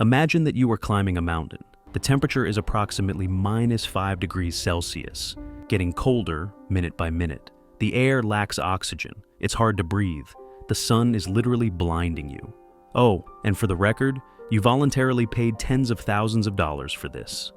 Imagine that you are climbing a mountain. The temperature is approximately -5 degrees Celsius, getting colder minute by minute. The air lacks oxygen. It's hard to breathe. The sun is literally blinding you. Oh, and for the record, you voluntarily paid tens of thousands of dollars for this.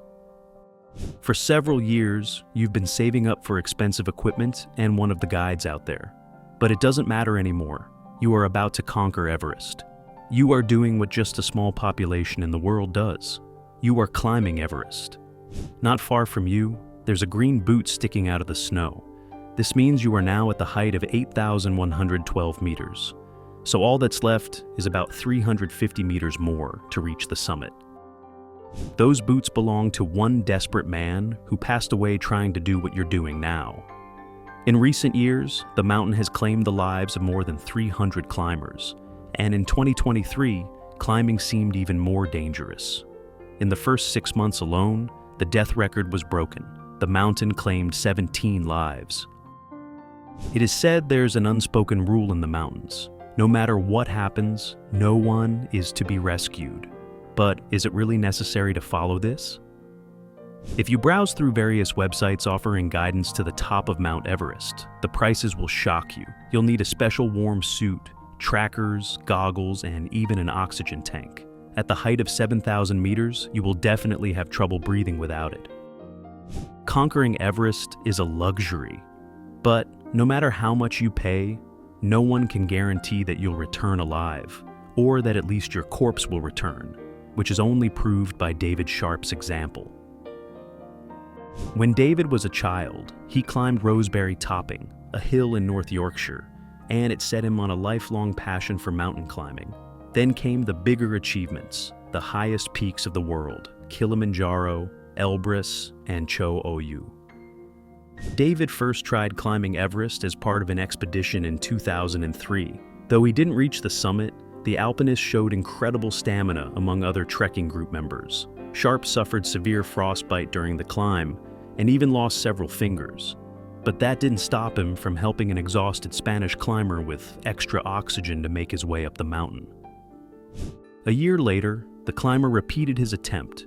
For several years, you've been saving up for expensive equipment and one of the guides out there. But it doesn't matter anymore. You are about to conquer Everest. You are doing what just a small population in the world does. You are climbing Everest. Not far from you, there's a green boot sticking out of the snow. This means you are now at the height of 8,112 meters. So all that's left is about 350 meters more to reach the summit. Those boots belong to one desperate man who passed away trying to do what you're doing now. In recent years, the mountain has claimed the lives of more than 300 climbers, and in 2023, climbing seemed even more dangerous. In the first 6 months alone, the death record was broken. The mountain claimed 17 lives. It is said there's an unspoken rule in the mountains. No matter what happens, no one is to be rescued. But is it really necessary to follow this? If you browse through various websites offering guidance to the top of Mount Everest, the prices will shock you. You'll need a special warm suit, trackers, goggles, and even an oxygen tank. At the height of 7,000 meters, you will definitely have trouble breathing without it. Conquering Everest is a luxury, but no matter how much you pay, no one can guarantee that you'll return alive, or that at least your corpse will return, which is only proved by David Sharp's example. When David was a child, he climbed Roseberry Topping, a hill in North Yorkshire, and it set him on a lifelong passion for mountain climbing. Then came the bigger achievements, the highest peaks of the world, Kilimanjaro, Elbrus, and Cho Oyu. David first tried climbing Everest as part of an expedition in 2003. Though he didn't reach the summit, the alpinist showed incredible stamina among other trekking group members. Sharp suffered severe frostbite during the climb and even lost several fingers. But that didn't stop him from helping an exhausted Spanish climber with extra oxygen to make his way up the mountain. A year later, the climber repeated his attempt,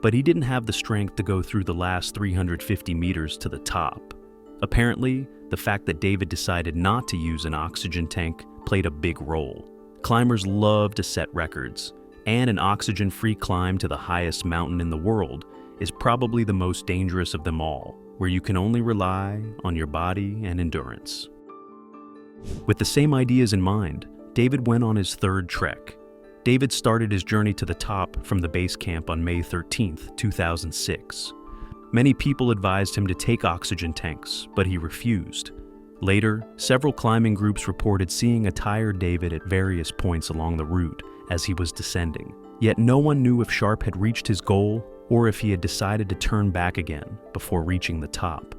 but he didn't have the strength to go through the last 350 meters to the top. Apparently, the fact that David decided not to use an oxygen tank played a big role. Climbers love to set records, and an oxygen-free climb to the highest mountain in the world is probably the most dangerous of them all, where you can only rely on your body and endurance. With the same ideas in mind, David went on his third trek. David started his journey to the top from the base camp on May 13, 2006. Many people advised him to take oxygen tanks, but he refused. Later, several climbing groups reported seeing a tired David at various points along the route as he was descending. Yet no one knew if Sharp had reached his goal or if he had decided to turn back again before reaching the top.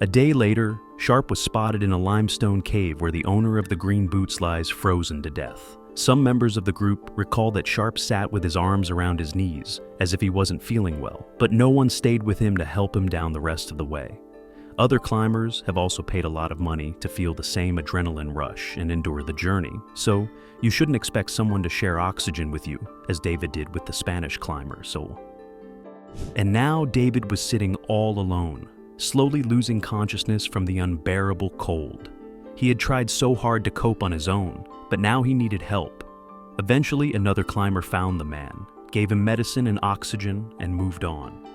A day later, Sharp was spotted in a limestone cave where the owner of the green boots lies frozen to death. Some members of the group recall that Sharp sat with his arms around his knees, as if he wasn't feeling well, but no one stayed with him to help him down the rest of the way. Other climbers have also paid a lot of money to feel the same adrenaline rush and endure the journey, so you shouldn't expect someone to share oxygen with you, as David did with the Spanish climber. And now David was sitting all alone, slowly losing consciousness from the unbearable cold. He had tried so hard to cope on his own, but now he needed help. Eventually, another climber found the man, gave him medicine and oxygen, and moved on.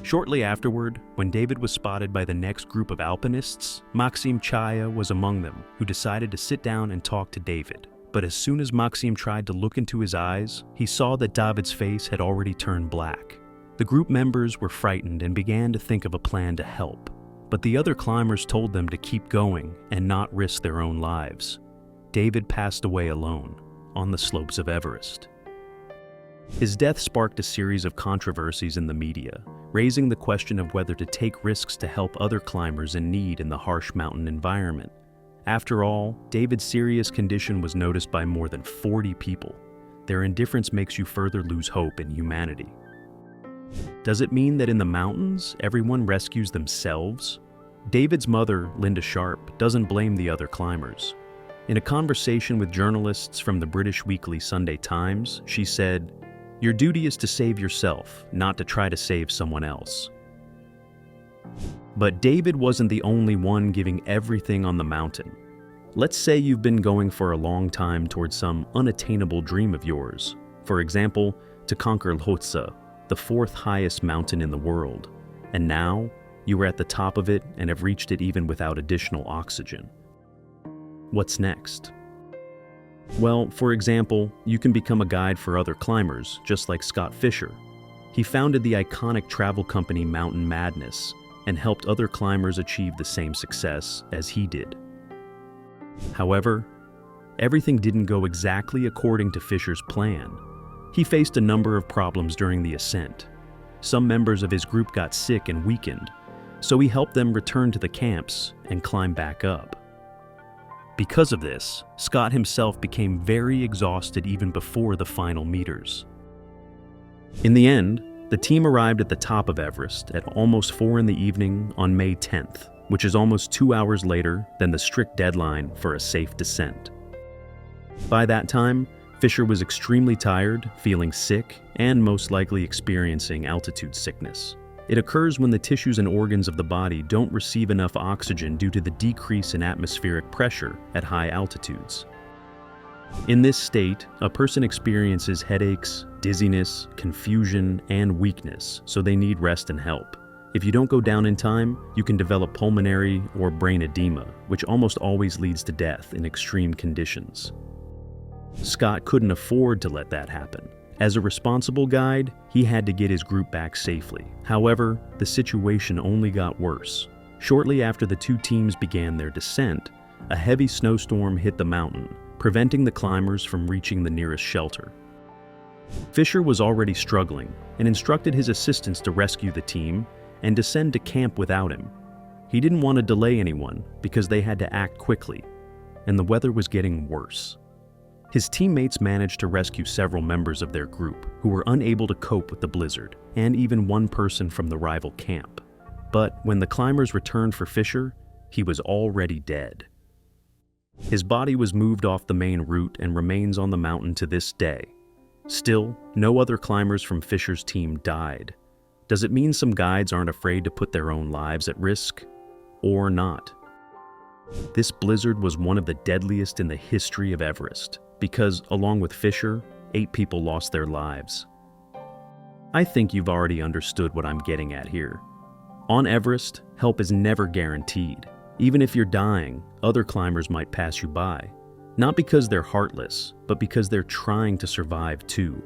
Shortly afterward, when David was spotted by the next group of alpinists, Maxim Chaya was among them, who decided to sit down and talk to David. But as soon as Maxim tried to look into his eyes, he saw that David's face had already turned black. The group members were frightened and began to think of a plan to help. But the other climbers told them to keep going and not risk their own lives. David passed away alone on the slopes of Everest. His death sparked a series of controversies in the media, raising the question of whether to take risks to help other climbers in need in the harsh mountain environment. After all, David's serious condition was noticed by more than 40 people. Their indifference makes you further lose hope in humanity. Does it mean that in the mountains, everyone rescues themselves? David's mother, Linda Sharp, doesn't blame the other climbers. In a conversation with journalists from the British weekly Sunday Times, she said, "Your duty is to save yourself, not to try to save someone else." But David wasn't the only one giving everything on the mountain. Let's say you've been going for a long time towards some unattainable dream of yours. For example, to conquer Lhotse, the fourth highest mountain in the world. And now, you are at the top of it and have reached it even without additional oxygen. What's next? Well, for example, you can become a guide for other climbers, just like Scott Fisher. He founded the iconic travel company Mountain Madness and helped other climbers achieve the same success as he did. However, everything didn't go exactly according to Fisher's plan. He faced a number of problems during the ascent. Some members of his group got sick and weakened, so he helped them return to the camps and climb back up. Because of this, Scott himself became very exhausted even before the final meters. In the end, the team arrived at the top of Everest at almost 4 p.m. on May 10th, which is almost 2 hours later than the strict deadline for a safe descent. By that time, Fisher was extremely tired, feeling sick, and most likely experiencing altitude sickness. It occurs when the tissues and organs of the body don't receive enough oxygen due to the decrease in atmospheric pressure at high altitudes. In this state, a person experiences headaches, dizziness, confusion, and weakness, so they need rest and help. If you don't go down in time, you can develop pulmonary or brain edema, which almost always leads to death in extreme conditions. Scott couldn't afford to let that happen. As a responsible guide, he had to get his group back safely. However, the situation only got worse. Shortly after the two teams began their descent, a heavy snowstorm hit the mountain, preventing the climbers from reaching the nearest shelter. Fisher was already struggling and instructed his assistants to rescue the team and descend to camp without him. He didn't want to delay anyone because they had to act quickly, and the weather was getting worse. His teammates managed to rescue several members of their group who were unable to cope with the blizzard, and even one person from the rival camp. But when the climbers returned for Fisher, he was already dead. His body was moved off the main route and remains on the mountain to this day. Still, no other climbers from Fisher's team died. Does it mean some guides aren't afraid to put their own lives at risk? Or not? This blizzard was one of the deadliest in the history of Everest, because, along with Fisher, 8 people lost their lives. I think you've already understood what I'm getting at here. On Everest, help is never guaranteed. Even if you're dying, other climbers might pass you by. Not because they're heartless, but because they're trying to survive too.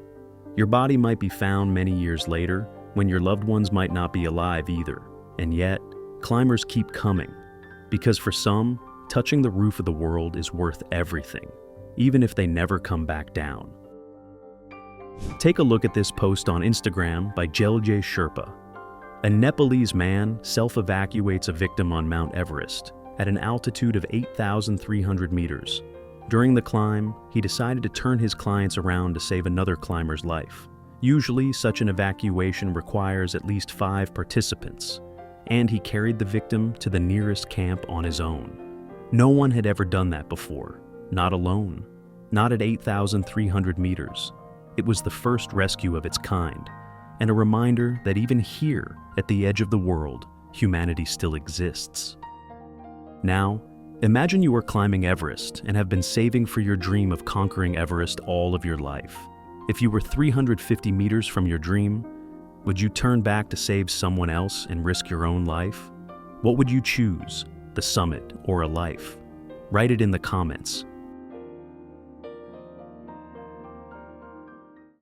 Your body might be found many years later, when your loved ones might not be alive either. And yet, climbers keep coming. Because for some, touching the roof of the world is worth everything, even if they never come back down. Take a look at this post on Instagram by Jelje Sherpa. A Nepalese man self-evacuates a victim on Mount Everest at an altitude of 8,300 meters. During the climb, he decided to turn his clients around to save another climber's life. Usually, such an evacuation requires at least 5 participants, and he carried the victim to the nearest camp on his own. No one had ever done that before. Not alone. Not at 8,300 meters. It was the first rescue of its kind, and a reminder that even here, at the edge of the world, humanity still exists. Now, imagine you are climbing Everest and have been saving for your dream of conquering Everest all of your life. If you were 350 meters from your dream, would you turn back to save someone else and risk your own life? What would you choose, the summit or a life? Write it in the comments.